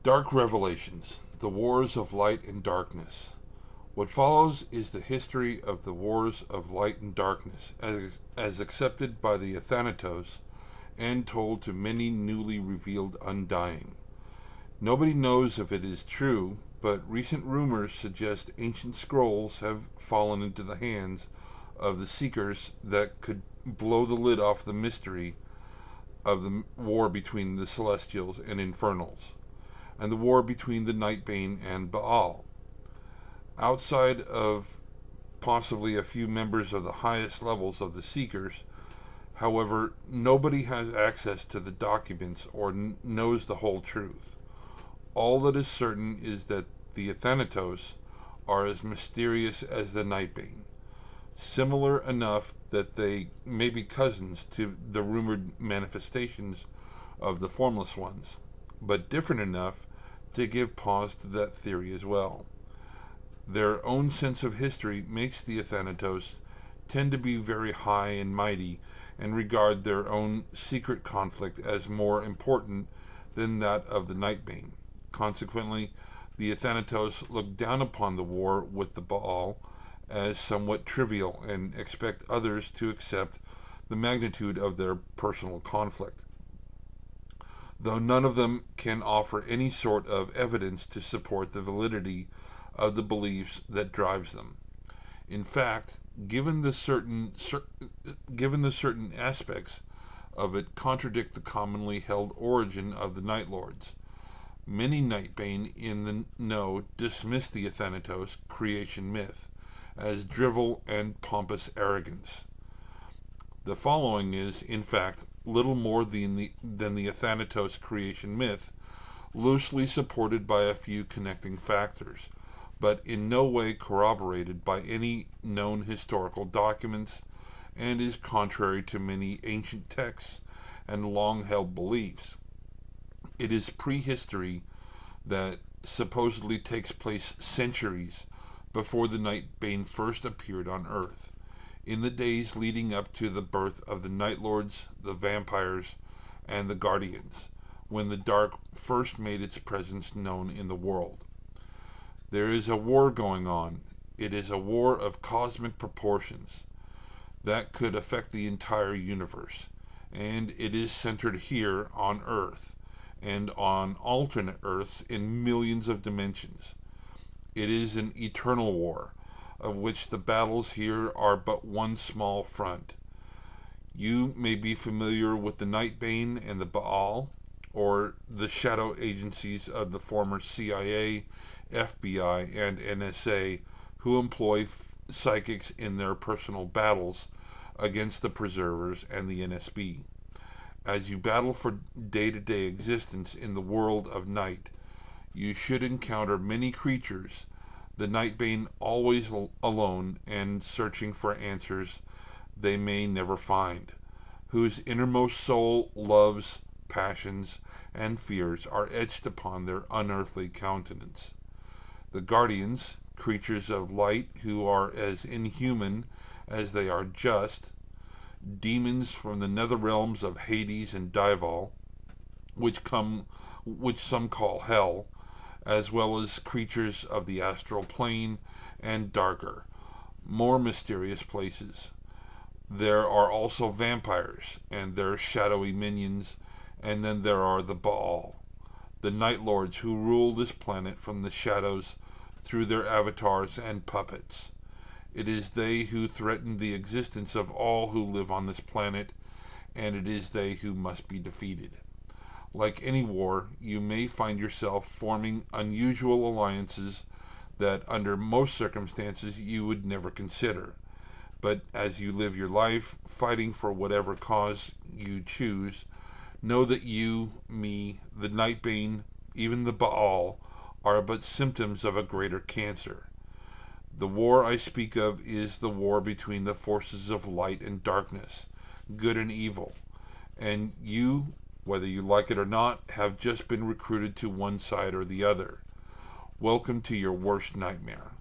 Dark Revelations, the Wars of Light and Darkness. What follows is the history of the Wars of Light and Darkness, as accepted by the Athanatos and told to many newly revealed Undying. Nobody knows if it is true, but recent rumors suggest ancient scrolls have fallen into the hands of the Seekers that could blow the lid off the mystery of the war between the Celestials and Infernals, and the war between the Nightbane and Baal. Outside of possibly a few members of the highest levels of the Seekers, however, nobody has access to the documents or knows the whole truth. All that is certain is that the Athanatos are as mysterious as the Nightbane, similar enough that they may be cousins to the rumored manifestations of the Formless Ones, but different enough to give pause to that theory as well. Their own sense of history makes the Athanatos tend to be very high and mighty and regard their own secret conflict as more important than that of the Nightbane. Consequently, the Athanatos look down upon the war with the Baal as somewhat trivial and expect others to accept the magnitude of their personal conflict, though none of them can offer any sort of evidence to support the validity of the beliefs that drives them. In fact, given the certain aspects of it contradict the commonly held origin of the Night Lords, many Nightbane in the know dismiss the Athanatos creation myth as drivel and pompous arrogance. The following is, in fact, little more than the Athanatos creation myth, loosely supported by a few connecting factors, but in no way corroborated by any known historical documents, and is contrary to many ancient texts and long held beliefs. It is prehistory that supposedly takes place centuries before the Nightbane first appeared on Earth, in the days leading up to the birth of the Night Lords, the vampires, and the Guardians, when the dark first made its presence known in the world. There is a war going on. It is a war of cosmic proportions that could affect the entire universe, and it is centered here on Earth and on alternate Earths in millions of dimensions. It is an eternal war, of which the battles here are but one small front. You may be familiar with the Nightbane and the Baal, or the shadow agencies of the former CIA, FBI, and NSA who employ psychics in their personal battles against the Preservers and the NSB. As you battle for day-to-day existence in the world of night, you should encounter many creatures, the Nightbane always alone and searching for answers they may never find, whose innermost soul, loves, passions, and fears are etched upon their unearthly countenance. The Guardians, creatures of light who are as inhuman as they are just, demons from the nether realms of Hades and Dival, which some call hell, as well as creatures of the astral plane and darker, more mysterious places. There are also vampires and their shadowy minions, and then there are the Baal, the Night Lords who rule this planet from the shadows through their avatars and puppets. It is they who threaten the existence of all who live on this planet, and it is they who must be defeated. Like any war, you may find yourself forming unusual alliances that under most circumstances you would never consider. But as you live your life, fighting for whatever cause you choose, know that you, me, the Nightbane, even the Baal, are but symptoms of a greater cancer. The war I speak of is the war between the forces of light and darkness, good and evil, and you, whether you like it or not, have just been recruited to one side or the other. Welcome to your worst nightmare.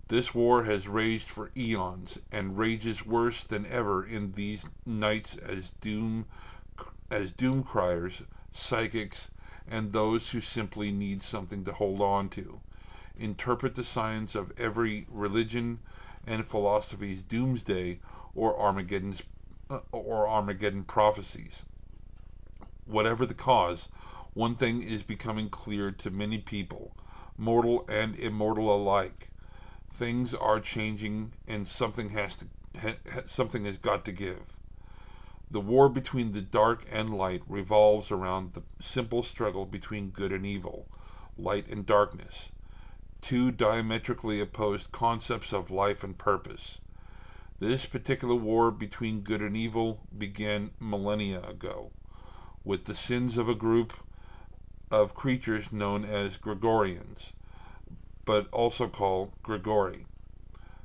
This war has raged for eons and rages worse than ever in these nights as doom criers, psychics, and those who simply need something to hold on to. Interpret the signs of every religion and philosophy's doomsday or Armageddon prophecies. Whatever the cause, one thing is becoming clear to many people, mortal and immortal alike. Things are changing, and something has got to give. The war between the dark and light revolves around the simple struggle between good and evil, light and darkness, two diametrically opposed concepts of life and purpose. This particular war between good and evil began millennia ago, with the sins of a group of creatures known as Gregorians, but also called Grigori,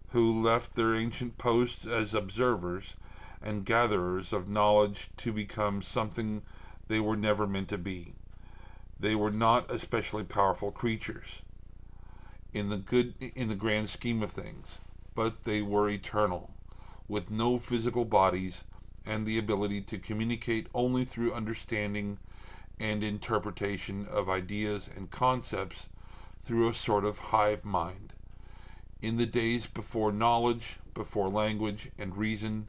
who left their ancient posts as observers and gatherers of knowledge to become something they were never meant to be. They were not especially powerful creatures in the grand scheme of things, but they were eternal, with no physical bodies and the ability to communicate only through understanding and interpretation of ideas and concepts through a sort of hive mind. In the days before knowledge, before language and reason,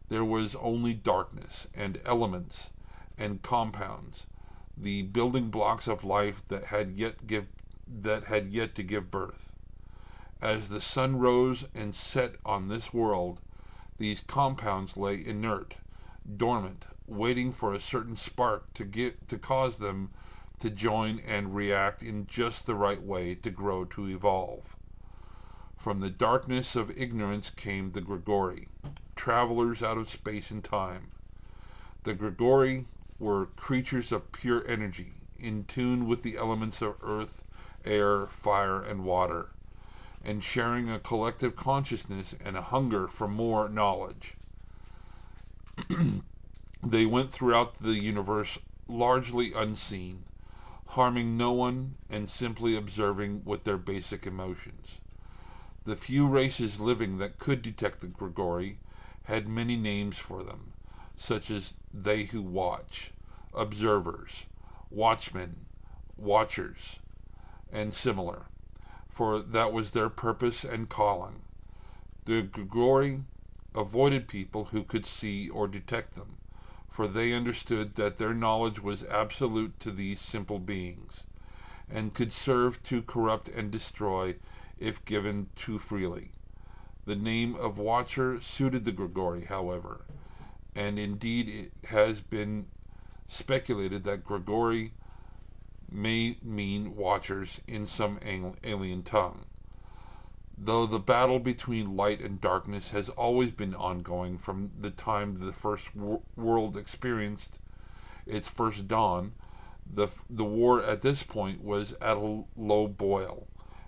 there was only darkness and elements and compounds, the building blocks of life that had yet to give birth. As the sun rose and set on this world, these compounds lay inert, dormant, waiting for a certain spark to cause them to join and react in just the right way to grow to evolve. From the darkness of ignorance came the Grigori, travelers out of space and time. The Grigori were creatures of pure energy, in tune with the elements of earth, air, fire, and water, and sharing a collective consciousness and a hunger for more knowledge. They went throughout the universe largely unseen, harming no one and simply observing with their basic emotions. The few races living that could detect the Grigori had many names for them, such as they who watch, observers, watchmen, watchers, and similar, for that was their purpose and calling. The Grigori avoided people who could see or detect them, for they understood that their knowledge was absolute to these simple beings, and could serve to corrupt and destroy if given too freely. The name of Watcher suited the Grigori, however, and indeed it has been speculated that Grigori may mean watchers in some alien tongue. Though the battle between light and darkness has always been ongoing from the time the first world experienced its first dawn, the war at this point was at a low boil,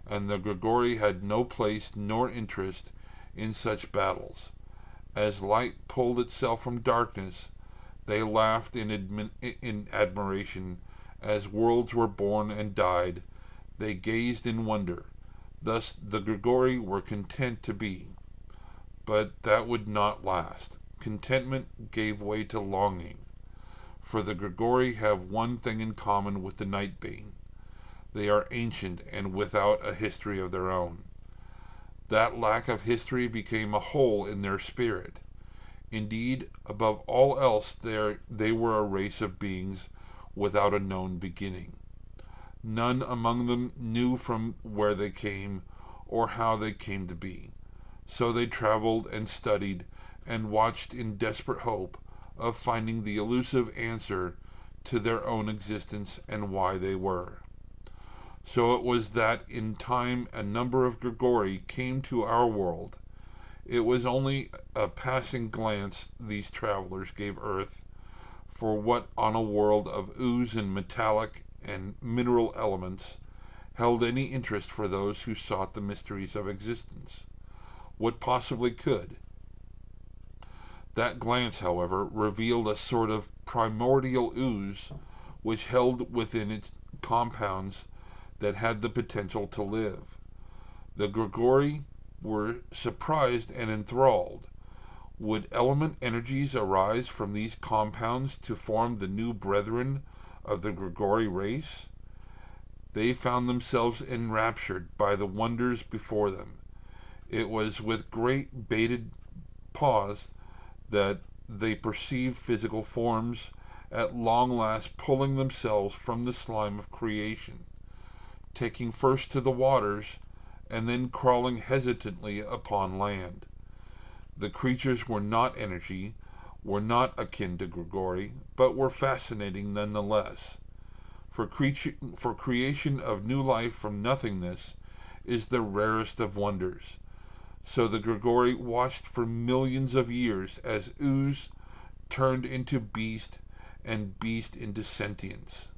and the Grigori had no place nor interest in such battles. As light pulled itself from darkness, they laughed in admiration. As worlds were born and died, they gazed in wonder. Thus the Grigori were content to be. But that would not last. Contentment gave way to longing. For the Grigori have one thing in common with the Nightbane. They are ancient and without a history of their own. That lack of history became a hole in their spirit. Indeed, above all else, they were a race of beings without a known beginning. None among them knew from where they came or how they came to be. So they traveled and studied and watched in desperate hope of finding the elusive answer to their own existence and why they were. So it was that in time a number of Grigori came to our world. It was only a passing glance these travelers gave Earth for what on a world of ooze and metallic and mineral elements held any interest for those who sought the mysteries of existence. What possibly could? That glance, however, revealed a sort of primordial ooze which held within its compounds that had the potential to live. The Grigori were surprised and enthralled. Would element energies arise from these compounds to form the new brethren of the Grigori race, they found themselves enraptured by the wonders before them. It was with great bated pause that they perceived physical forms at long last pulling themselves from the slime of creation, taking first to the waters and then crawling hesitantly upon land. The creatures were not energy, were not akin to Grigori, but were fascinating nonetheless. For creation of new life from nothingness is the rarest of wonders. So the Grigori watched for millions of years as ooze turned into beast and beast into sentience.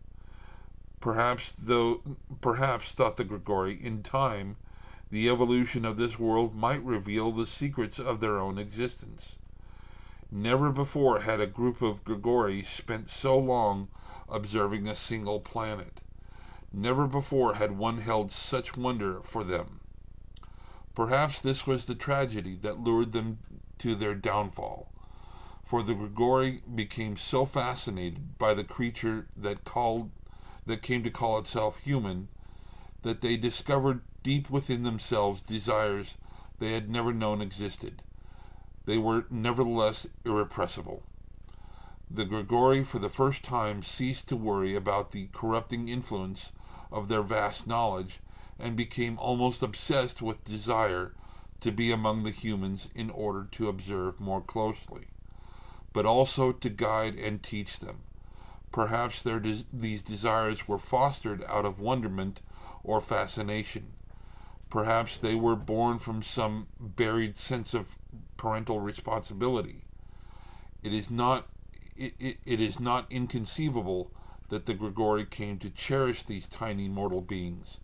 Perhaps, thought the Grigori, in time, the evolution of this world might reveal the secrets of their own existence. Never before had a group of Grigori spent so long observing a single planet. Never before had one held such wonder for them. Perhaps this was the tragedy that lured them to their downfall, for the Grigori became so fascinated by the creature that came to call itself human, that they discovered deep within themselves desires they had never known existed. They were nevertheless irrepressible. The Grigori for the first time ceased to worry about the corrupting influence of their vast knowledge and became almost obsessed with desire to be among the humans in order to observe more closely, but also to guide and teach them. Perhaps these desires were fostered out of wonderment or fascination. Perhaps they were born from some buried sense of parental responsibility. It is not inconceivable that the Grigori came to cherish these tiny mortal beings.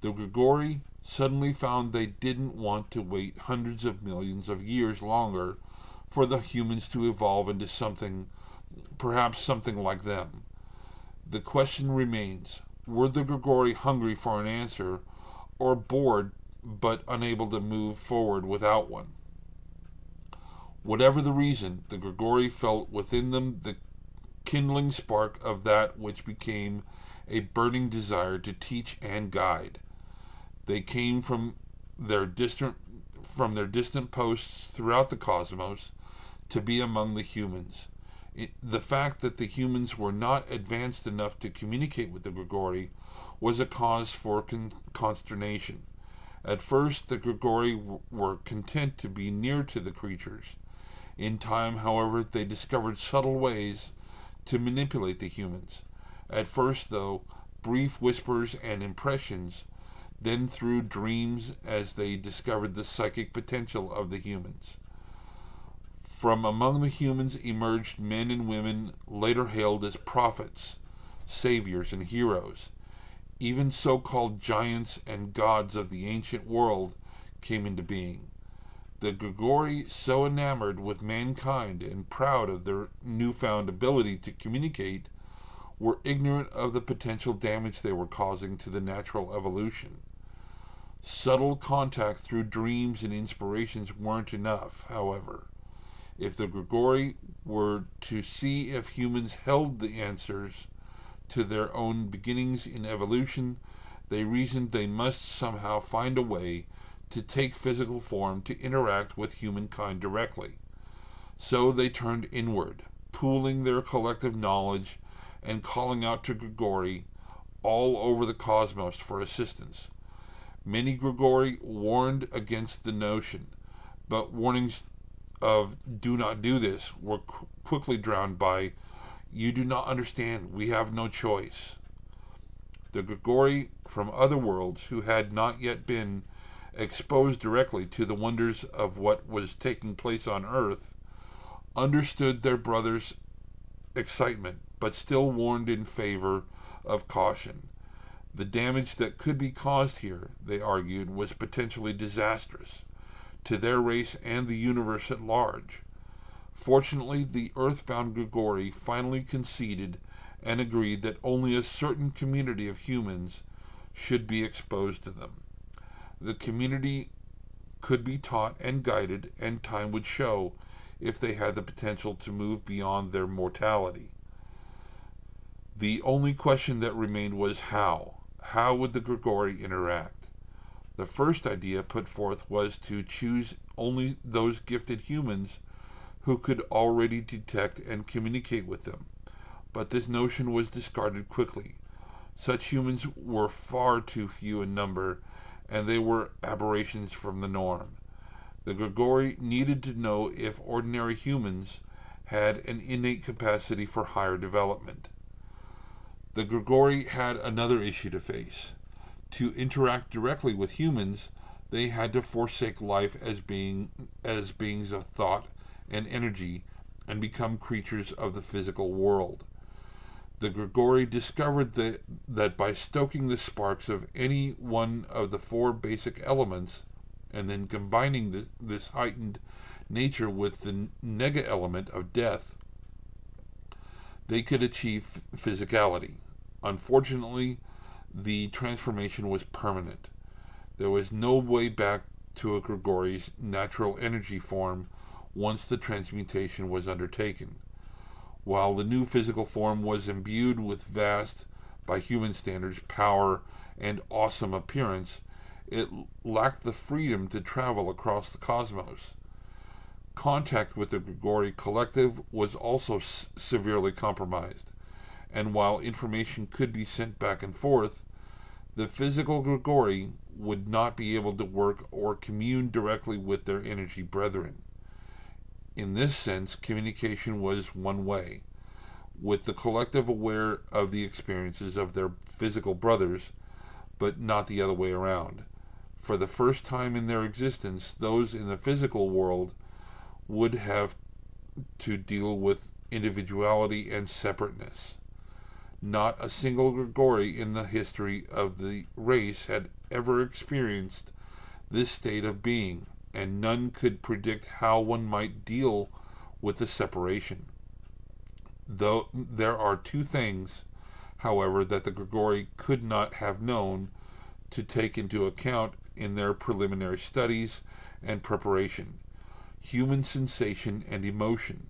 The Grigori suddenly found they didn't want to wait hundreds of millions of years longer for the humans to evolve into perhaps something like them. The question remains, were the Grigori hungry for an answer, or bored but unable to move forward without one? Whatever the reason, the Grigori felt within them the kindling spark of that which became a burning desire to teach and guide. They came from their distant posts throughout the cosmos to be among the humans. The fact that the humans were not advanced enough to communicate with the Grigori was a cause for consternation. At first, the Grigori were content to be near to the creatures. In time, however, they discovered subtle ways to manipulate the humans. At first, though, brief whispers and impressions, then through dreams as they discovered the psychic potential of the humans. From among the humans emerged men and women later hailed as prophets, saviors, and heroes. Even so-called giants and gods of the ancient world came into being. The Grigori, so enamored with mankind and proud of their newfound ability to communicate, were ignorant of the potential damage they were causing to the natural evolution. Subtle contact through dreams and inspirations weren't enough, however. If the Grigori were to see if humans held the answers to their own beginnings in evolution, they reasoned they must somehow find a way to take physical form to interact with humankind directly. So they turned inward, pooling their collective knowledge and calling out to Grigori all over the cosmos for assistance. Many Grigori warned against the notion, but warnings of "do not do this" were quickly drowned by "you do not understand, we have no choice." The Grigori from other worlds, who had not yet been exposed directly to the wonders of what was taking place on Earth, understood their brothers' excitement, but still warned in favor of caution. The damage that could be caused here, they argued, was potentially disastrous to their race and the universe at large. Fortunately, the earthbound Grigori finally conceded and agreed that only a certain community of humans should be exposed to them. The community could be taught and guided, and time would show if they had the potential to move beyond their mortality. The only question that remained was how. How would the Grigori interact? The first idea put forth was to choose only those gifted humans who could already detect and communicate with them. But this notion was discarded quickly. Such humans were far too few in number, and they were aberrations from the norm. The Grigori needed to know if ordinary humans had an innate capacity for higher development. The Grigori had another issue to face. To interact directly with humans, they had to forsake life as beings of thought and energy and become creatures of the physical world. The Grigori discovered that by stoking the sparks of any one of the four basic elements and then combining this heightened nature with the nega element of death, they could achieve physicality. Unfortunately, the transformation was permanent. There was no way back to a Grigori's natural energy form once the transmutation was undertaken. While the new physical form was imbued with vast, by human standards, power and awesome appearance, it lacked the freedom to travel across the cosmos. Contact with the Grigori collective was also severely compromised, and while information could be sent back and forth, the physical Grigori would not be able to work or commune directly with their energy brethren. In this sense, communication was one way, with the collective aware of the experiences of their physical brothers, but not the other way around. For the first time in their existence, those in the physical world would have to deal with individuality and separateness. Not a single Grigori in the history of the race had ever experienced this state of being, and none could predict how one might deal with the separation. Though there are two things, however, that the Grigori could not have known to take into account in their preliminary studies and preparation: human sensation and emotion.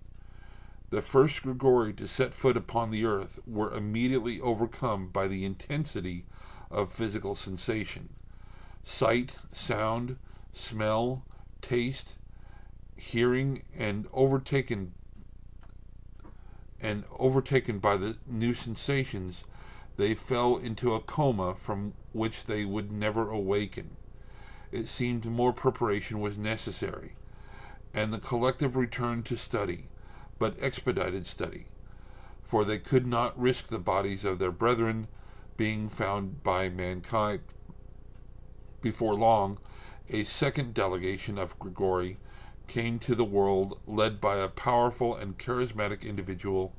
The first Grigori to set foot upon the earth were immediately overcome by the intensity of physical sensation. Sight, sound, smell, taste, hearing, and overtaken by the new sensations, they fell into a coma from which they would never awaken. It seemed more preparation was necessary, and the collective returned to study, but expedited study, for they could not risk the bodies of their brethren being found by mankind. Before long, a second delegation of Grigori came to the world, led by a powerful and charismatic individual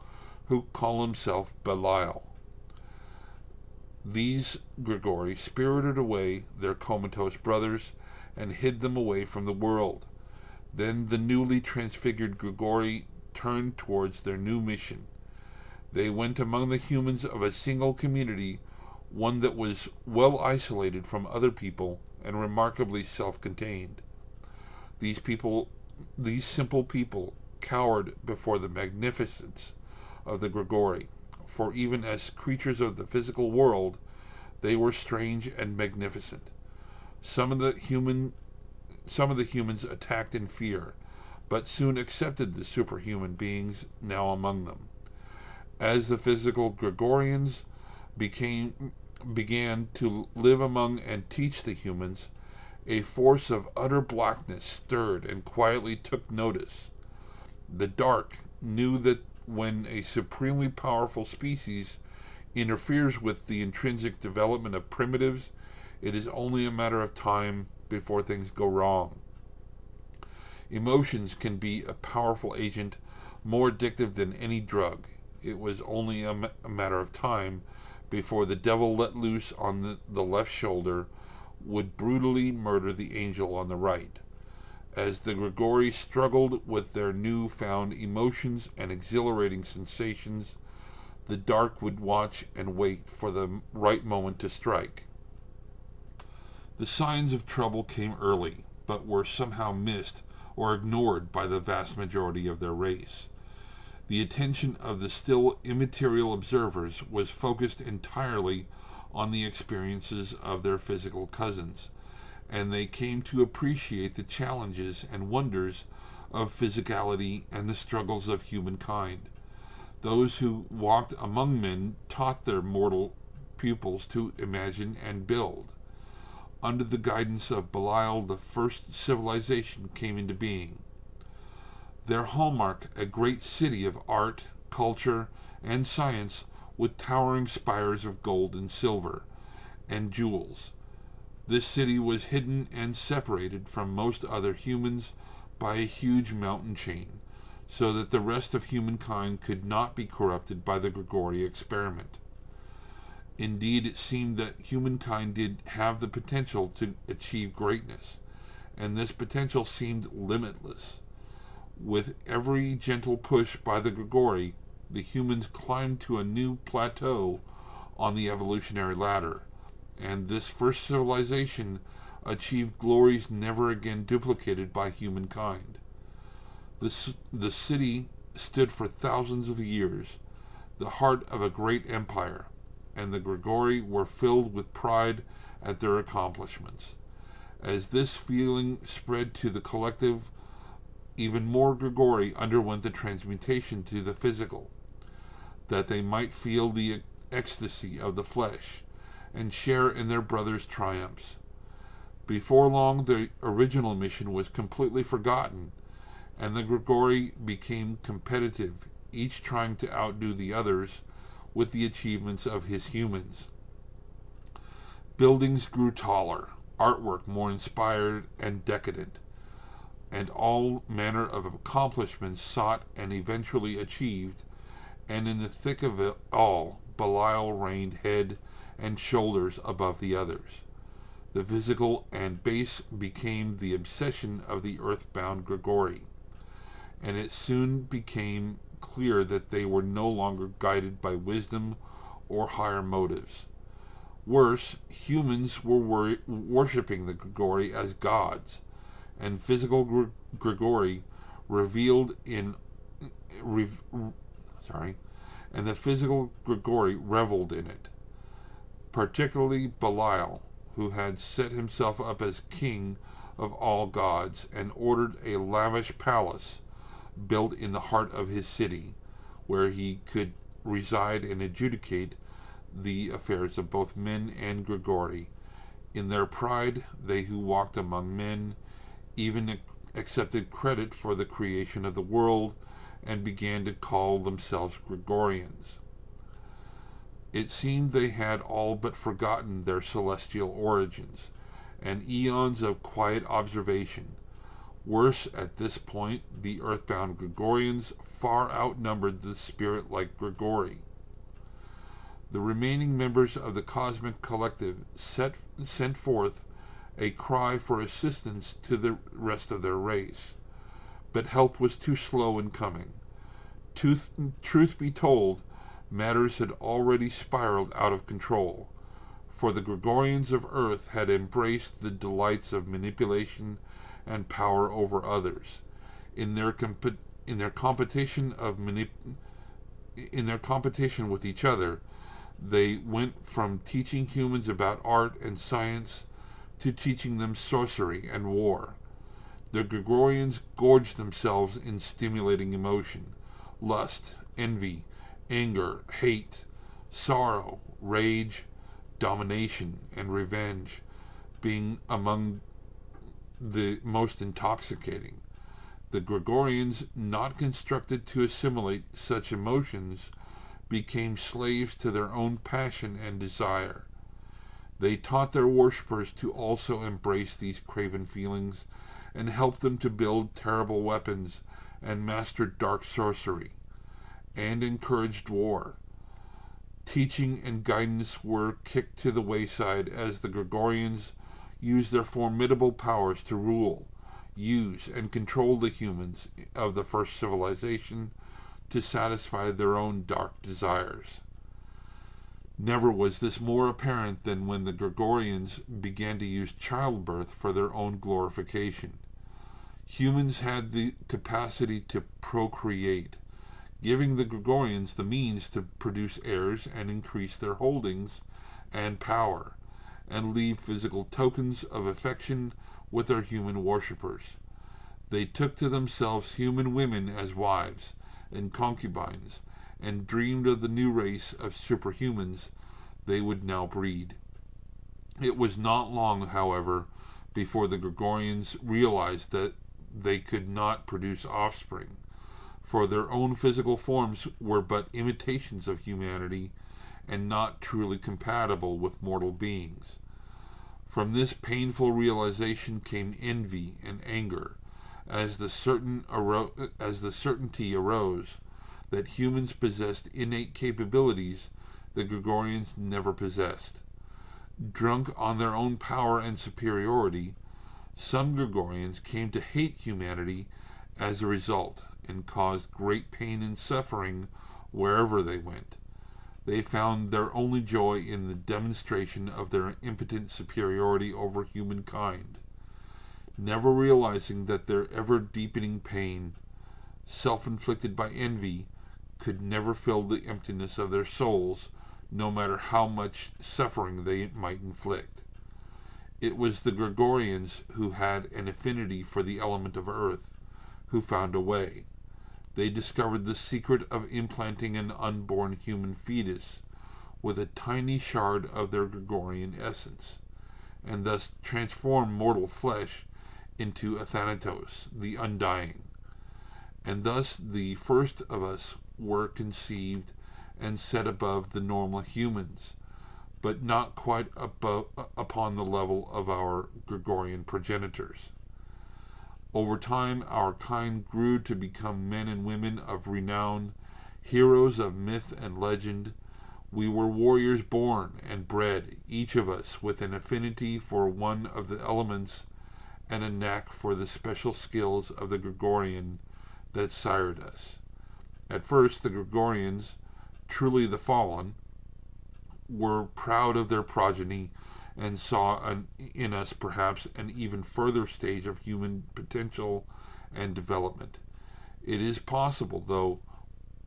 who called himself Belial. These Grigori spirited away their comatose brothers and hid them away from the world. Then the newly transfigured Grigori turned towards their new mission. They went among the humans of a single community, one that was well isolated from other people and remarkably self-contained. These simple people, cowered before the magnificence of the Grigori, for even as creatures of the physical world, they were strange and magnificent. Some of the humans attacked in fear, but soon accepted the superhuman beings now among them. As the physical Grigorians began to live among and teach the humans, a force of utter blackness stirred and quietly took notice. The dark knew that when a supremely powerful species interferes with the intrinsic development of primitives, it is only a matter of time before things go wrong. Emotions can be a powerful agent, more addictive than any drug. It was only a matter of time before the devil let loose on the left shoulder would brutally murder the angel on the right. As the Grigori struggled with their new-found emotions and exhilarating sensations, the dark would watch and wait for the right moment to strike. The signs of trouble came early, but were somehow missed or ignored by the vast majority of their race. The attention of the still immaterial observers was focused entirely on the experiences of their physical cousins, and they came to appreciate the challenges and wonders of physicality and the struggles of humankind. Those who walked among men taught their mortal pupils to imagine and build. Under the guidance of Belial, the first civilization came into being. Their hallmark, a great city of art, culture, and science with towering spires of gold and silver and jewels. This city was hidden and separated from most other humans by a huge mountain chain, so that the rest of humankind could not be corrupted by the Grigori experiment. Indeed, it seemed that humankind did have the potential to achieve greatness, and this potential seemed limitless. With every gentle push by the Grigori, the humans climbed to a new plateau on the evolutionary ladder, and this first civilization achieved glories never again duplicated by humankind. The city stood for thousands of years, the heart of a great empire, and the Grigori were filled with pride at their accomplishments. As this feeling spread to the collective, even more Grigori underwent the transmutation to the physical, that they might feel the ecstasy of the flesh and share in their brothers' triumphs. Before long, the original mission was completely forgotten, and the Grigori became competitive, each trying to outdo the others with the achievements of his humans. Buildings grew taller, artwork more inspired and decadent, and all manner of accomplishments sought and eventually achieved, and in the thick of it all, Belial reigned head and shoulders above the others. The physical and base became the obsession of the earthbound Grigori, and it soon became clear that they were no longer guided by wisdom or higher motives. Worse, humans were worshipping the Grigori as gods, and physical Grigori reveled in it. Particularly Belial, who had set himself up as king of all gods and ordered a lavish palace built in the heart of his city, where he could reside and adjudicate the affairs of both men and Grigori. In their pride, they who walked among men even accepted credit for the creation of the world and began to call themselves Grigorians. It seemed they had all but forgotten their celestial origins, and eons of quiet observation. Worse, at this point, the earthbound Grigorians far outnumbered the spirit-like Grigori. The remaining members of the cosmic collective sent forth a cry for assistance to the rest of their race, but help was too slow in coming. Truth be told, matters had already spiraled out of control, for the Grigorians of Earth had embraced the delights of manipulation and power over others. In their competition with each other, they went from teaching humans about art and science to teaching them sorcery and war. The Grigorians gorged themselves in stimulating emotion, lust, envy, anger, hate, sorrow, rage, domination, and revenge, being among the most intoxicating. The Grigorians, not constructed to assimilate such emotions, became slaves to their own passion and desire. They taught their worshippers to also embrace these craven feelings and helped them to build terrible weapons and master dark sorcery, and encouraged war. Teaching and guidance were kicked to the wayside as the Grigorians used their formidable powers to rule, use, and control the humans of the first civilization to satisfy their own dark desires. Never was this more apparent than when the Grigorians began to use childbirth for their own glorification. Humans had the capacity to procreate, giving the Gregorians the means to produce heirs and increase their holdings and power, and leave physical tokens of affection with their human worshippers. They took to themselves human women as wives and concubines, and dreamed of the new race of superhumans they would now breed. It was not long, however, before the Gregorians realized that they could not produce offspring, for their own physical forms were but imitations of humanity and not truly compatible with mortal beings. From this painful realization came envy and anger, as the certainty arose that humans possessed innate capabilities the Gregorians never possessed. Drunk on their own power and superiority, some Gregorians came to hate humanity as a result, and caused great pain and suffering wherever they went. They found their only joy in the demonstration of their impotent superiority over humankind, never realizing that their ever-deepening pain, self-inflicted by envy, could never fill the emptiness of their souls, no matter how much suffering they might inflict. It was the Gregorians who had an affinity for the element of earth, who found a way. They discovered the secret of implanting an unborn human fetus with a tiny shard of their Gregorian essence, and thus transformed mortal flesh into Athanatos, the undying. And thus the first of us were conceived and set above the normal humans, but not quite upon the level of our Gregorian progenitors. Over time, our kind grew to become men and women of renown, heroes of myth and legend. We were warriors born and bred, each of us with an affinity for one of the elements and a knack for the special skills of the Gregorian that sired us. At first, the Gregorians, truly the fallen, were proud of their progeny and saw in us perhaps an even further stage of human potential and development. It is possible, though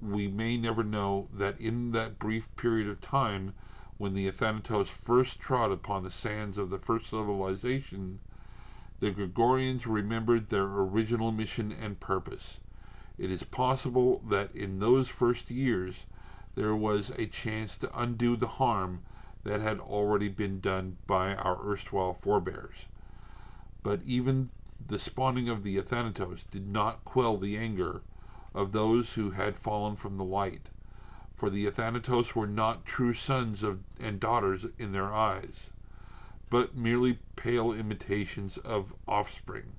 we may never know, that in that brief period of time when the Athanatos first trod upon the sands of the first civilization, the Gregorians remembered their original mission and purpose. It is possible that in those first years there was a chance to undo the harm that had already been done by our erstwhile forebears. But even the spawning of the Athanatos did not quell the anger of those who had fallen from the light, for the Athanatos were not true sons and daughters in their eyes, but merely pale imitations of offspring,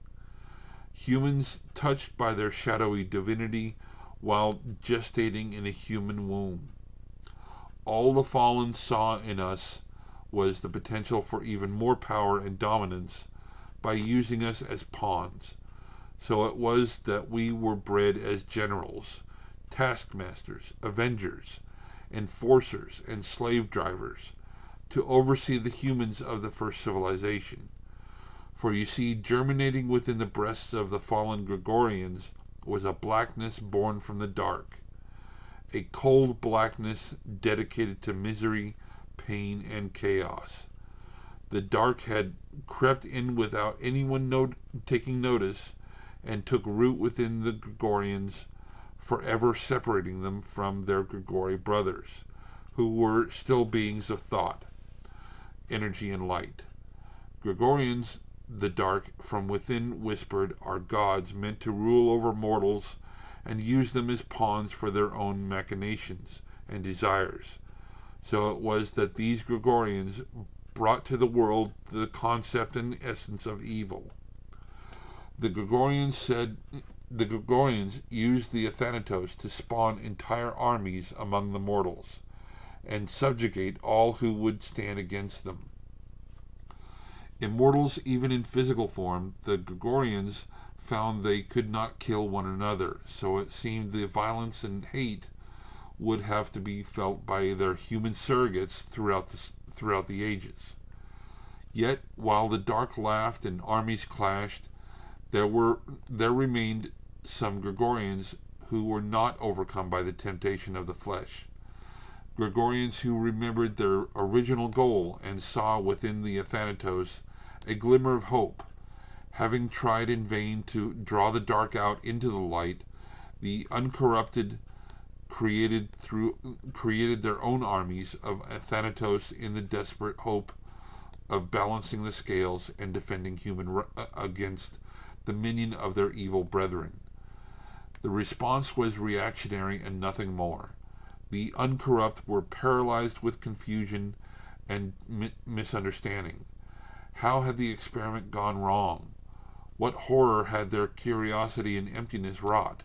humans touched by their shadowy divinity while gestating in a human womb. All the fallen saw in us was the potential for even more power and dominance by using us as pawns. So it was that we were bred as generals, taskmasters, avengers, enforcers, and slave drivers, to oversee the humans of the first civilization. For you see, germinating within the breasts of the fallen Gregorians was a blackness born from the dark, a cold blackness dedicated to misery, pain, and chaos. The dark had crept in without anyone taking notice, and took root within the Gregorians, forever separating them from their Grigori brothers, who were still beings of thought, energy, and light. Gregorians, the dark from within whispered, are gods meant to rule over mortals and use them as pawns for their own machinations and desires. So it was that these Gregorians brought to the world the concept and essence of evil. The Gregorians used the Athanatos to spawn entire armies among the mortals and subjugate all who would stand against them. Immortals even in physical form, the Gregorians found they could not kill one another, so it seemed the violence and hate would have to be felt by their human surrogates throughout the ages. Yet, while the dark laughed and armies clashed, there remained some Gregorians who were not overcome by the temptation of the flesh. Gregorians who remembered their original goal and saw within the Athanatos a glimmer of hope. Having tried in vain to draw the dark out into the light, the uncorrupted created their own armies of Athanatos in the desperate hope of balancing the scales and defending against the minion of their evil brethren. The response was reactionary and nothing more. The uncorrupt were paralyzed with confusion and misunderstanding. How had the experiment gone wrong? What horror had their curiosity and emptiness wrought?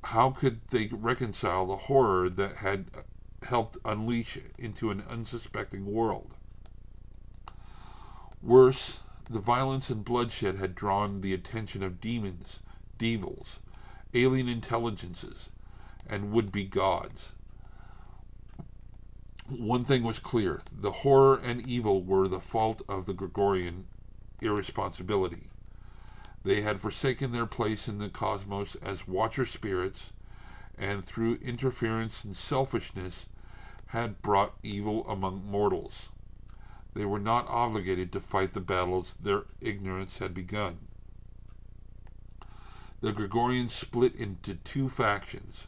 How could they reconcile the horror that had helped unleash into an unsuspecting world? Worse, the violence and bloodshed had drawn the attention of demons, devils, alien intelligences, and would-be gods. One thing was clear: the horror and evil were the fault of the Gregorian irresponsibility. They had forsaken their place in the cosmos as watcher spirits, and through interference and selfishness had brought evil among mortals. They were not obligated to fight the battles their ignorance had begun. The Gregorians split into two factions.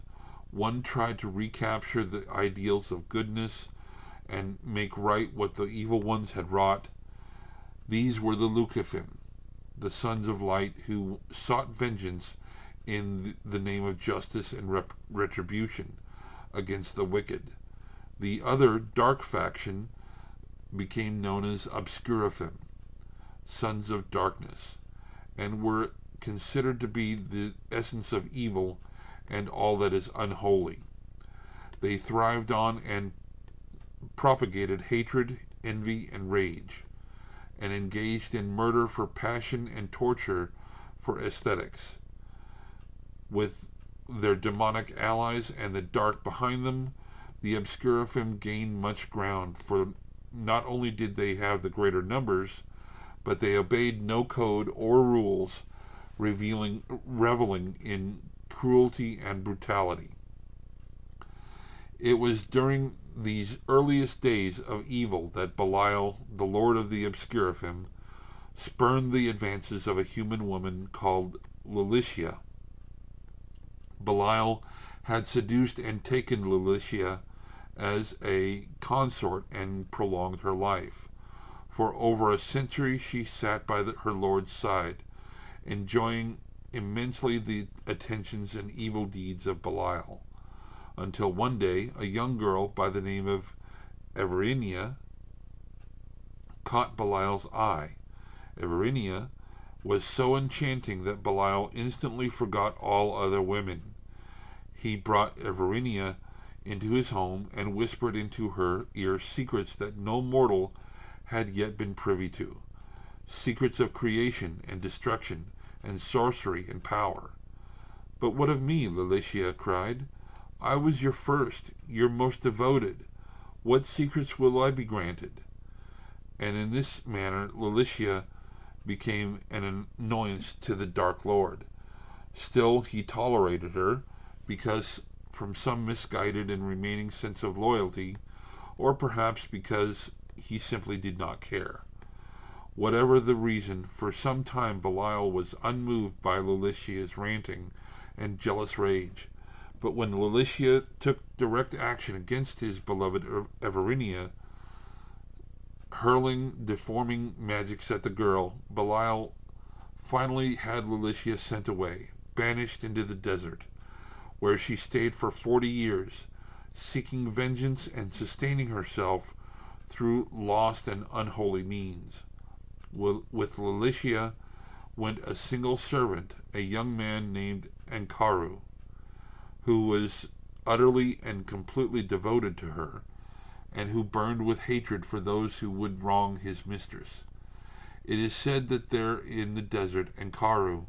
One tried to recapture the ideals of goodness and make right what the evil ones had wrought. These were the Lucaphim, the sons of light, who sought vengeance in the name of justice and retribution against the wicked. The other, dark faction became known as Obscuraphim, sons of darkness, and were considered to be the essence of evil and all that is unholy. They thrived on and propagated hatred, envy, and rage, and engaged in murder for passion and torture for aesthetics. With their demonic allies and the dark behind them, the Obscuraphim gained much ground, for not only did they have the greater numbers, but they obeyed no code or rules, reveling in cruelty and brutality. It was during these earliest days of evil that Belial, the lord of the Obscuraphim, spurned the advances of a human woman called Lilicia. Belial had seduced and taken Lilicia as a consort and prolonged her life. For over a century she sat by her lord's side, enjoying immensely the attentions and evil deeds of Belial, until one day a young girl by the name of Everina caught Belial's eye. Everina was so enchanting that Belial instantly forgot all other women. He brought Everina into his home and whispered into her ear secrets that no mortal had yet been privy to, secrets of creation and destruction and sorcery and power. "But what of me?" Lilicia cried. "I was your first, your most devoted. What secrets will I be granted?" And in this manner Lilicia became an annoyance to the Dark Lord. Still he tolerated her, because from some misguided and remaining sense of loyalty, or perhaps because he simply did not care. Whatever the reason, for some time Belial was unmoved by Lilicia's ranting and jealous rage. But when Lilicia took direct action against his beloved Everina, hurling deforming magics at the girl, Belial finally had Lilicia sent away, banished into the desert, where she stayed for 40 years, seeking vengeance and sustaining herself through lost and unholy means. With Lilicia went a single servant, a young man named Ankaru, who was utterly and completely devoted to her, and who burned with hatred for those who would wrong his mistress. It is said that there in the desert Ankaru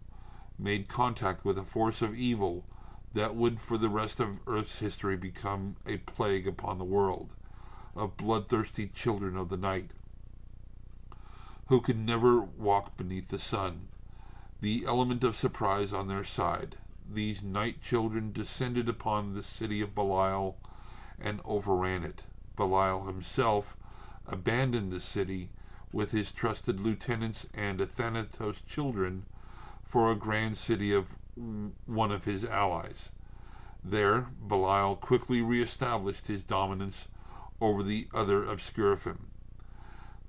made contact with a force of evil that would for the rest of Earth's history become a plague upon the world, of bloodthirsty children of the night, who could never walk beneath the sun, the element of surprise on their side, these night children descended upon the city of Belial and overran it. Belial himself abandoned the city with his trusted lieutenants and Athanatos' children for a grand city of one of his allies. There, Belial quickly reestablished his dominance over the other Obscurifim.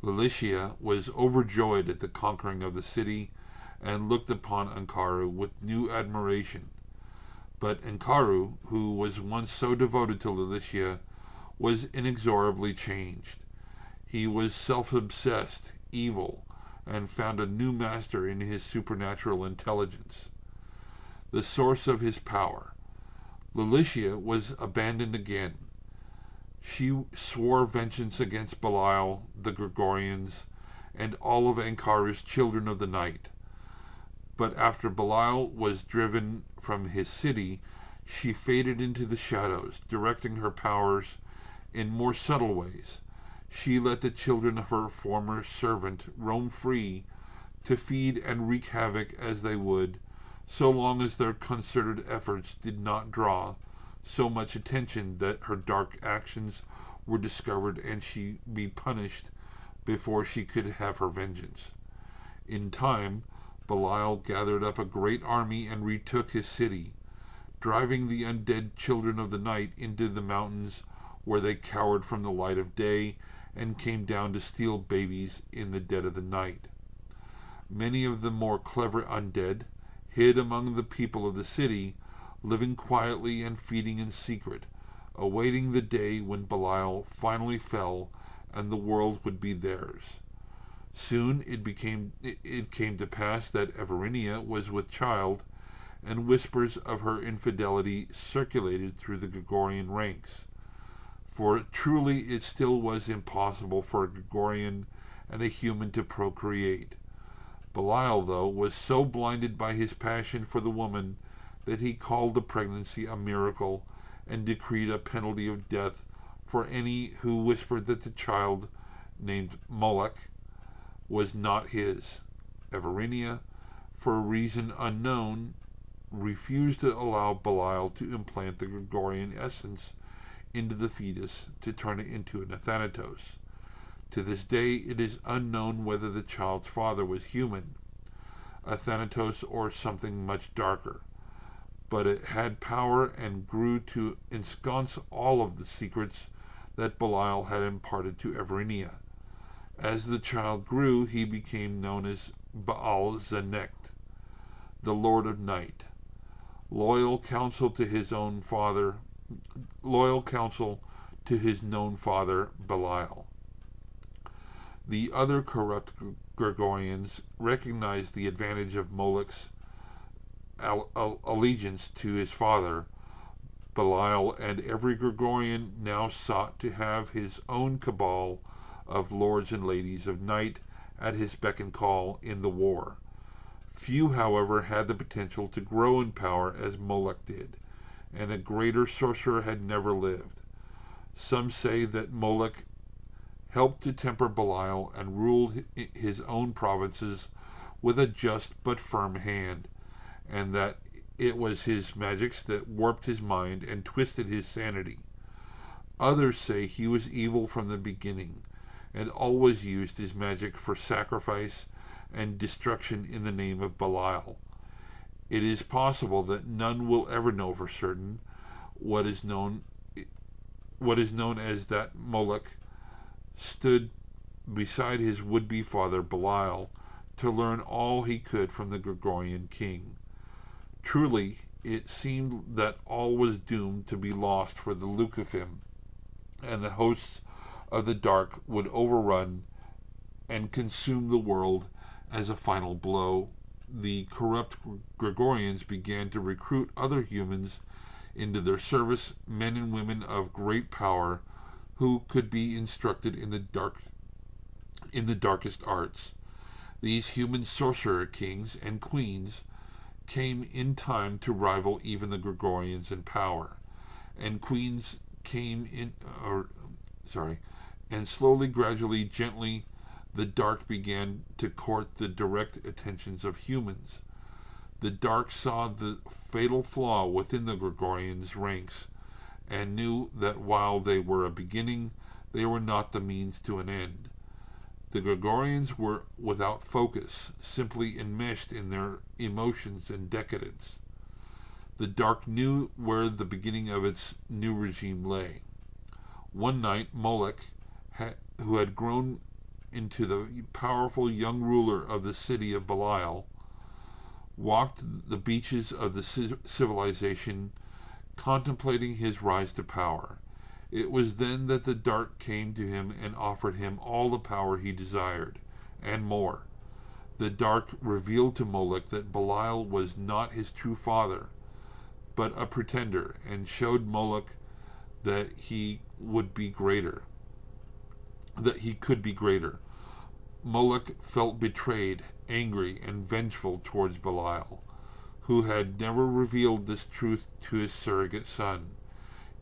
Lilicia was overjoyed at the conquering of the city and looked upon Ankaru with new admiration. But Ankaru, who was once so devoted to Lilicia, was inexorably changed. He was self-obsessed, evil, and found a new master in his supernatural intelligence. The source of his power. Lilicia was abandoned again. She swore vengeance against Belial, the Gregorians, and all of Ankaru's children of the night. But after Belial was driven from his city, she faded into the shadows, directing her powers in more subtle ways. She let the children of her former servant roam free to feed and wreak havoc as they would, so long as their concerted efforts did not draw so much attention that her dark actions were discovered and she be punished before she could have her vengeance. In time, Belial gathered up a great army and retook his city, driving the undead children of the night into the mountains where they cowered from the light of day and came down to steal babies in the dead of the night. Many of the more clever undead hid among the people of the city, living quietly and feeding in secret, awaiting the day when Belial finally fell and the world would be theirs. Soon it came to pass that Everinia was with child, and whispers of her infidelity circulated through the Gregorian ranks. For truly it still was impossible for a Gregorian and a human to procreate. Belial, though, was so blinded by his passion for the woman that he called the pregnancy a miracle and decreed a penalty of death for any who whispered that the child, named Moloch, was not his. Everinia, for a reason unknown, refused to allow Belial to implant the Gregorian essence into the fetus to turn it into an Athanatos. To this day, it is unknown whether the child's father was human, Athanatos, or something much darker. But it had power and grew to ensconce all of the secrets that Belial had imparted to Everinia. As the child grew, he became known as Baal Zanekt, the Lord of Night, loyal counsel to his known father Belial. The other corrupt Gregorians recognized the advantage of Moloch's allegiance to his father, Belial, and every Gregorian now sought to have his own cabal of lords and ladies of night at his beck and call in the war. Few, however, had the potential to grow in power as Moloch did, and a greater sorcerer had never lived. Some say that Moloch helped to temper Belial and ruled his own provinces with a just but firm hand, and that it was his magics that warped his mind and twisted his sanity. Others say he was evil from the beginning, and always used his magic for sacrifice and destruction in the name of Belial. It is possible that none will ever know for certain what is known as that Moloch stood beside his would-be father Belial to learn all he could from the Gregorian king. Truly, it seemed that all was doomed to be lost for the Leucophim, and the hosts of the dark would overrun and consume the world as a final blow. The corrupt Gregorians began to recruit other humans into their service, men and women of great power who could be instructed in the darkest arts. These human sorcerer kings and queens came in time to rival even the Gregorians in power, and queens and slowly, gradually, gently, the dark began to court the direct attentions of humans. The Dark saw the fatal flaw within the Gregorians' ranks and knew that while they were a beginning, they were not the means to an end. The Gregorians were without focus, simply enmeshed in their emotions and decadence. The Dark knew where the beginning of its new regime lay. One night, Moloch, who had grown into the powerful young ruler of the city of Belial, walked the beaches of the civilization, contemplating his rise to power. It was then that the Dark came to him and offered him all the power he desired, and more. The Dark revealed to Moloch that Belial was not his true father, but a pretender, and showed Moloch that he would be greater, that he could be greater. Moloch felt betrayed, angry, and vengeful towards Belial, who had never revealed this truth to his surrogate son.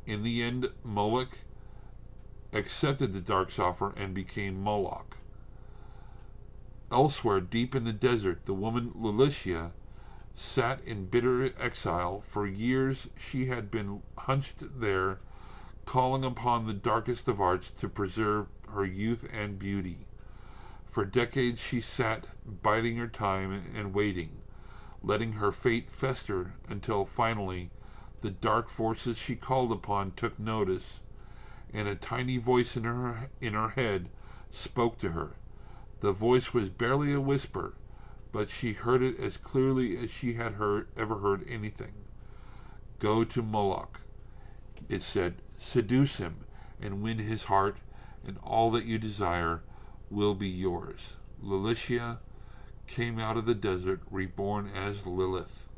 In the end, Moloch accepted the Dark's offer and became Moloch. Elsewhere, deep in the desert, the woman Lilicia sat in bitter exile. For years she had been hunched there, calling upon the darkest of arts to preserve her youth and beauty. For decades she sat, biding her time and waiting, letting her fate fester until finally the dark forces she called upon took notice, and a tiny voice in her head spoke to her. The voice was barely a whisper, but she heard it as clearly as she had ever heard anything. "Go to Moloch," it said. "Seduce him and win his heart, and all that you desire will be yours." Lilicia came out of the desert, reborn as Lilith.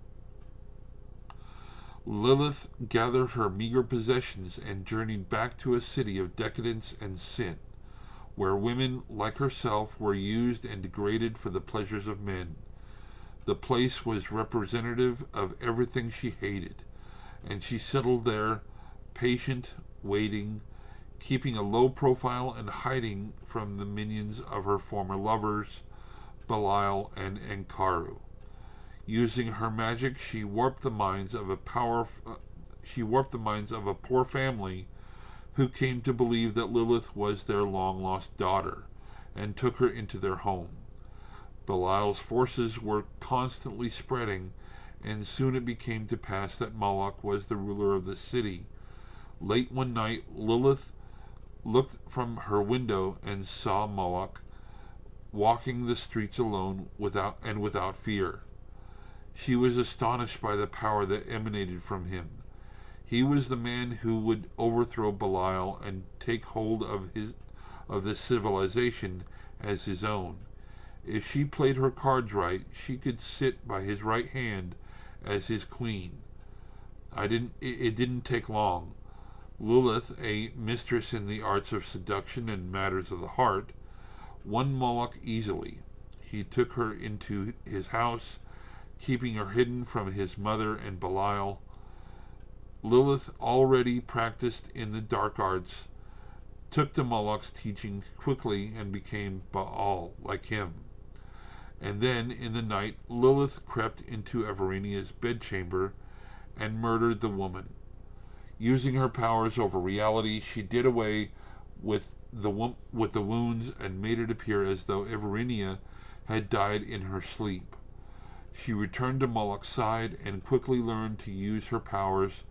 Lilith gathered her meager possessions and journeyed back to a city of decadence and sin, where women like herself were used and degraded for the pleasures of men. The place was representative of everything she hated, and she settled there, patient, waiting, keeping a low profile and hiding from the minions of her former lovers, Belial and Enkaru. Using her magic, she warped the minds of a poor family who came to believe that Lilith was their long-lost daughter, and took her into their home. Belial's forces were constantly spreading, and soon it became to pass that Moloch was the ruler of the city. Late one night, Lilith looked from her window and saw Moloch walking the streets alone without fear. She was astonished by the power that emanated from him. He was the man who would overthrow Belial and take hold of this civilization as his own. If she played her cards right, she could sit by his right hand as his queen. It didn't take long. Lilith, a mistress in the arts of seduction and matters of the heart, won Moloch easily. He took her into his house, keeping her hidden from his mother and Belial. Lilith, already practiced in the dark arts, took to Moloch's teaching quickly and became Baal like him. And then, in the night, Lilith crept into Everinia's bedchamber and murdered the woman. Using her powers over reality, she did away with the wounds and made it appear as though Everina had died in her sleep. She returned to Moloch's side and quickly learned to use her powers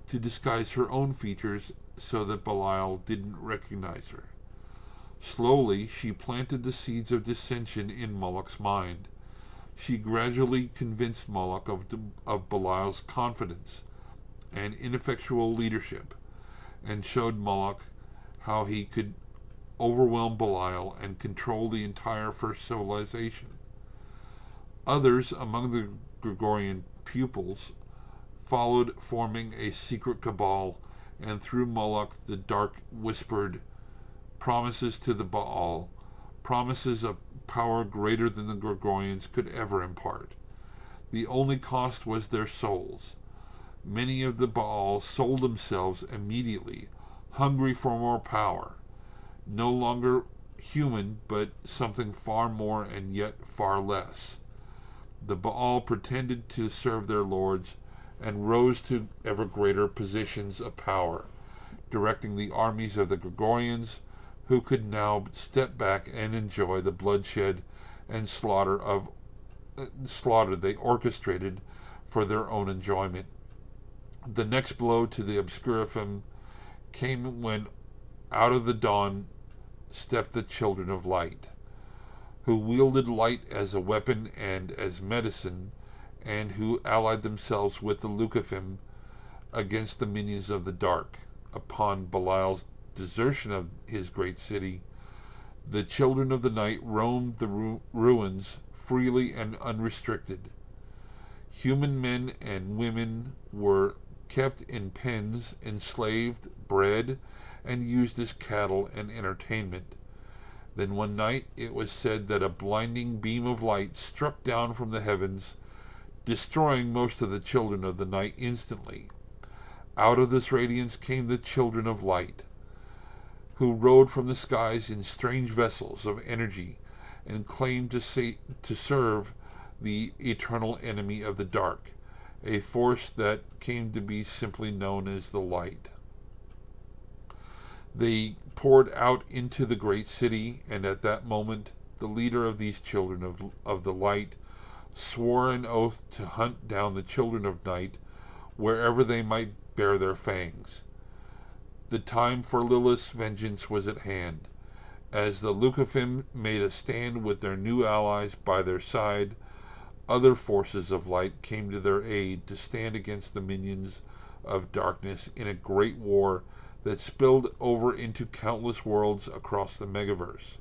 to disguise her own features so that Belial didn't recognize her. Slowly, she planted the seeds of dissension in Moloch's mind. She gradually convinced Moloch of Belial's confidence and ineffectual leadership, and showed Moloch how he could overwhelm Belial and control the entire first civilization. Others among the Gregorian pupils followed, forming a secret cabal, and through Moloch the Dark whispered promises to the Baal, promises of power greater than the Gregorians could ever impart. The only cost was their souls. Many of the Baal sold themselves immediately, hungry for more power, no longer human, but something far more and yet far less. The Baal pretended to serve their lords and rose to ever greater positions of power, directing the armies of the Gregorians, who could now step back and enjoy the bloodshed and slaughter they orchestrated for their own enjoyment. The next blow to the Obscurifim came when out of the dawn stepped the children of light, who wielded light as a weapon and as medicine, and who allied themselves with the Lucaphim against the minions of the dark. Upon Belial's desertion of his great city, the children of the night roamed the ruins freely and unrestricted. Human men and women were kept in pens, enslaved, bred, and used as cattle and entertainment. Then one night it was said that a blinding beam of light struck down from the heavens, destroying most of the children of the night instantly. Out of this radiance came the children of light, who rode from the skies in strange vessels of energy and claimed to serve the eternal enemy of the dark, a force that came to be simply known as the light. They poured out into the great city, and at that moment the leader of these children of the light swore an oath to hunt down the children of night wherever they might bear their fangs. The time for Lilith's vengeance was at hand. As the Lucaphim made a stand with their new allies by their side, other forces of light came to their aid to stand against the minions of darkness in a great war that spilled over into countless worlds across the Megaverse.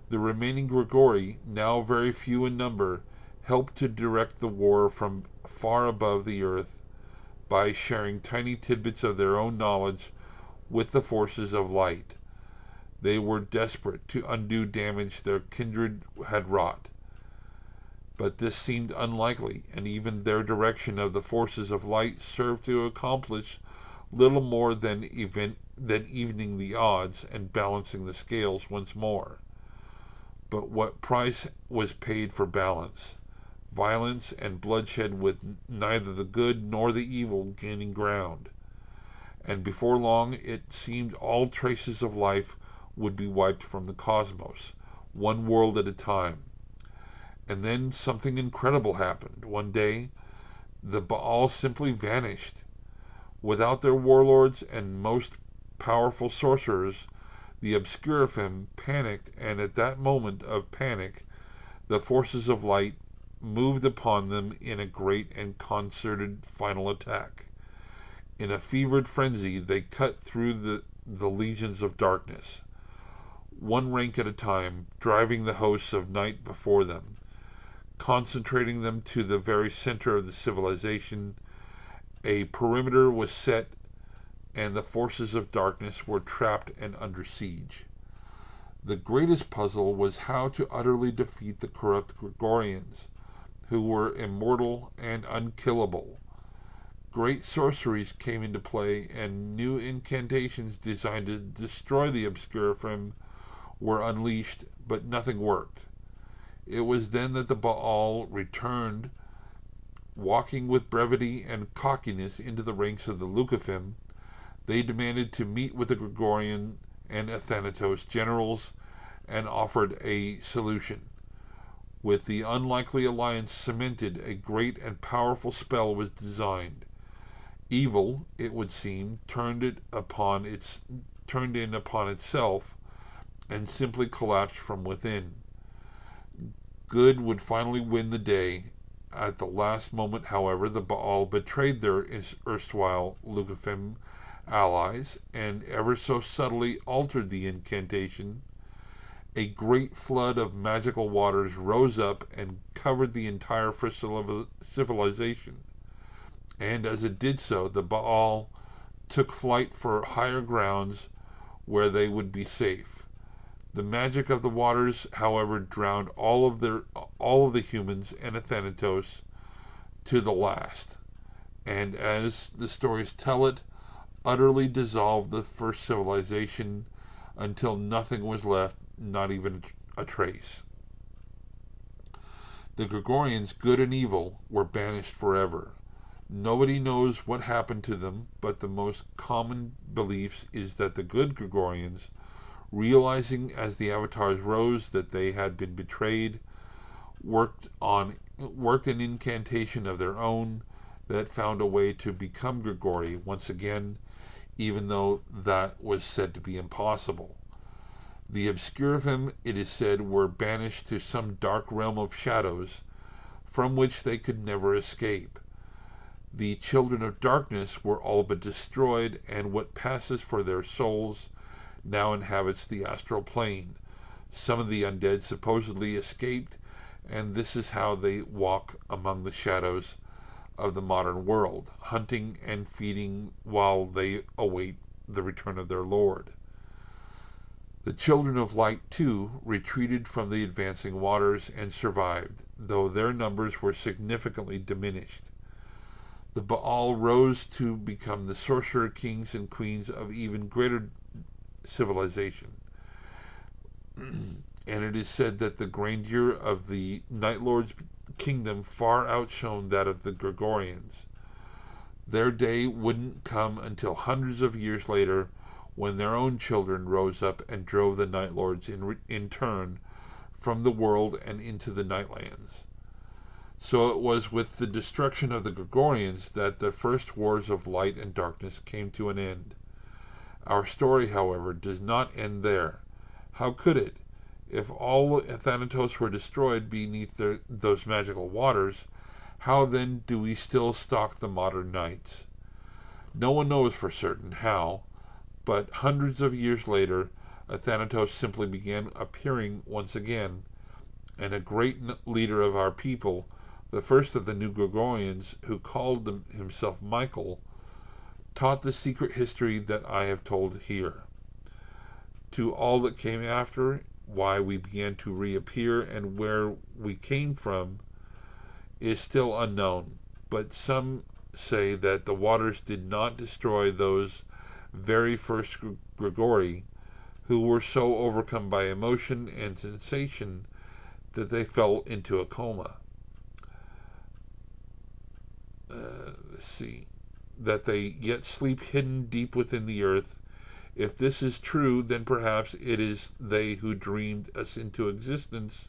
The remaining Grigori, now very few in number, helped to direct the war from far above the earth by sharing tiny tidbits of their own knowledge with the forces of light. They were desperate to undo damage their kindred had wrought, but this seemed unlikely, and even their direction of the forces of light served to accomplish little more than evening the odds and balancing the scales once more. But what price was paid for balance? Violence and bloodshed, with neither the good nor the evil gaining ground. And before long it seemed all traces of life would be wiped from the cosmos, one world at a time. And then something incredible happened. One day, the Baal simply vanished. Without their warlords and most powerful sorcerers, the Obscurifim panicked, and at that moment of panic, the forces of light moved upon them in a great and concerted final attack. In a fevered frenzy, they cut through the legions of darkness, one rank at a time, driving the hosts of night before them, concentrating them to the very center of the civilization. A perimeter was set, and the forces of darkness were trapped and under siege. The greatest puzzle was how to utterly defeat the corrupt Gregorians, who were immortal and unkillable. Great sorceries came into play, and new incantations designed to destroy the Obscurifim were unleashed, but nothing worked. It was then that the Baal returned, walking with brevity and cockiness into the ranks of the Lucaphim. They demanded to meet with the Gregorian and Athanatos generals and offered a solution. With the unlikely alliance cemented, a great and powerful spell was designed. Evil, it would seem, turned in upon itself and simply collapsed from within. Good would finally win the day. At the last moment, however, the Baal betrayed their erstwhile Lucaphim allies and ever so subtly altered the incantation. A great flood of magical waters rose up and covered the entire civilization. And as it did so, the Baal took flight for higher grounds where they would be safe. The magic of the waters, however, drowned all of the humans and Athanatos to the last, and as the stories tell it, utterly dissolved the first civilization until nothing was left, not even a trace. The Gregorians, good and evil, were banished forever. Nobody knows what happened to them, but the most common belief is that the good Gregorians, realizing as the avatars rose that they had been betrayed, worked an incantation of their own that found a way to become Grigori once again, even though that was said to be impossible. The Obscurifim, it is said, were banished to some dark realm of shadows from which they could never escape. The children of darkness were all but destroyed, and what passes for their souls now inhabits the astral plane. Some of the undead supposedly escaped, and this is how they walk among the shadows of the modern world, hunting and feeding while they await the return of their Lord. The children of light, too, retreated from the advancing waters and survived, though their numbers were significantly diminished. The Baal rose to become the sorcerer kings and queens of even greater civilization. And it is said that the grandeur of the Night Lord's kingdom far outshone that of the Gregorians. Their day wouldn't come until hundreds of years later, when their own children rose up and drove the Night Lords in turn from the world and into the Nightlands. So it was with the destruction of the Gregorians that the first wars of light and darkness came to an end. Our story, however, does not end there. How could it? If all Thanatos were destroyed beneath those magical waters, how then do we still stalk the modern nights? No one knows for certain how, but hundreds of years later, Thanatos simply began appearing once again, and a great leader of our people, the first of the new Gregorians, who called himself Michael, taught the secret history that I have told here. To all that came after, why we began to reappear and where we came from is still unknown, but some say that the waters did not destroy those very first Grigori, who were so overcome by emotion and sensation that they fell into a coma. That they yet sleep hidden deep within the earth. If this is true, then perhaps it is they who dreamed us into existence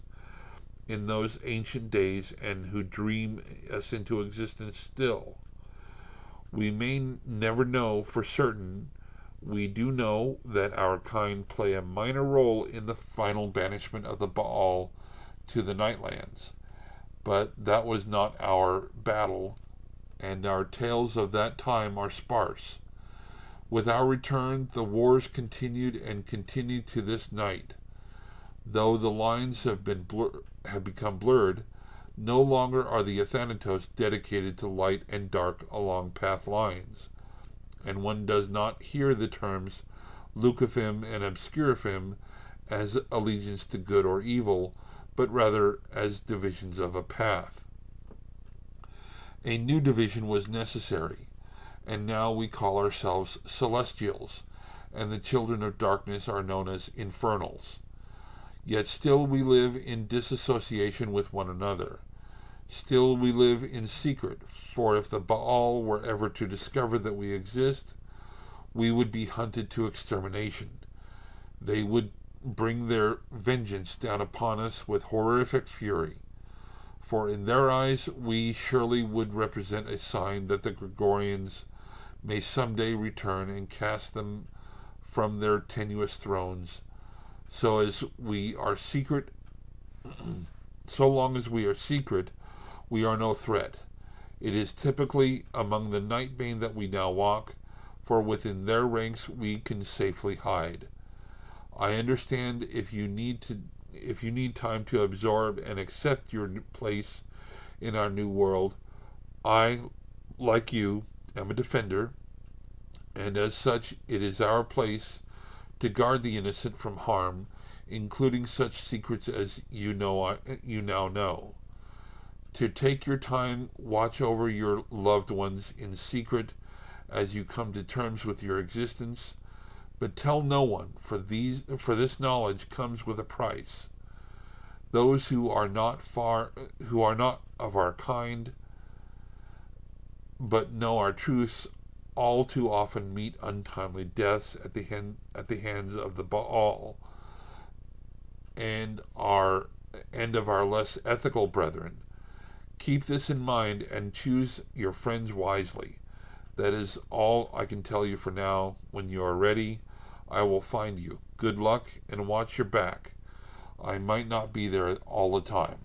in those ancient days and who dream us into existence still. We may never know for certain. We do know that our kind play a minor role in the final banishment of the Baal to the Nightlands. But that was not our battle, and our tales of that time are sparse. With our return, the wars continued and continue to this night. Though the lines have become blurred, no longer are the Athanatos dedicated to light and dark along path lines, and one does not hear the terms Lucifim and Obscurifim as allegiance to good or evil, but rather as divisions of a path. A new division was necessary, and now we call ourselves Celestials, and the children of darkness are known as Infernals. Yet still we live in disassociation with one another. Still we live in secret, for if the Baal were ever to discover that we exist, we would be hunted to extermination. They would bring their vengeance down upon us with horrific fury. For in their eyes we surely would represent a sign that the Gregorians may someday return and cast them from their tenuous thrones. So long as we are secret, we are no threat. It is typically among the Nightbane that we now walk, for within their ranks we can safely hide. I understand if you need time to absorb and accept your place in our new world. I, like you, am a defender, and as such it is our place to guard the innocent from harm, including such secrets as you now know. To take your time, watch over your loved ones in secret as you come to terms with your existence, but tell no one, for this knowledge comes with a price. Those who are not of our kind, but know our truths, all too often meet untimely deaths at the hands of the Baal and of our less ethical brethren. Keep this in mind and choose your friends wisely. That is all I can tell you for now. When you are ready, I will find you. Good luck and watch your back. I might not be there all the time.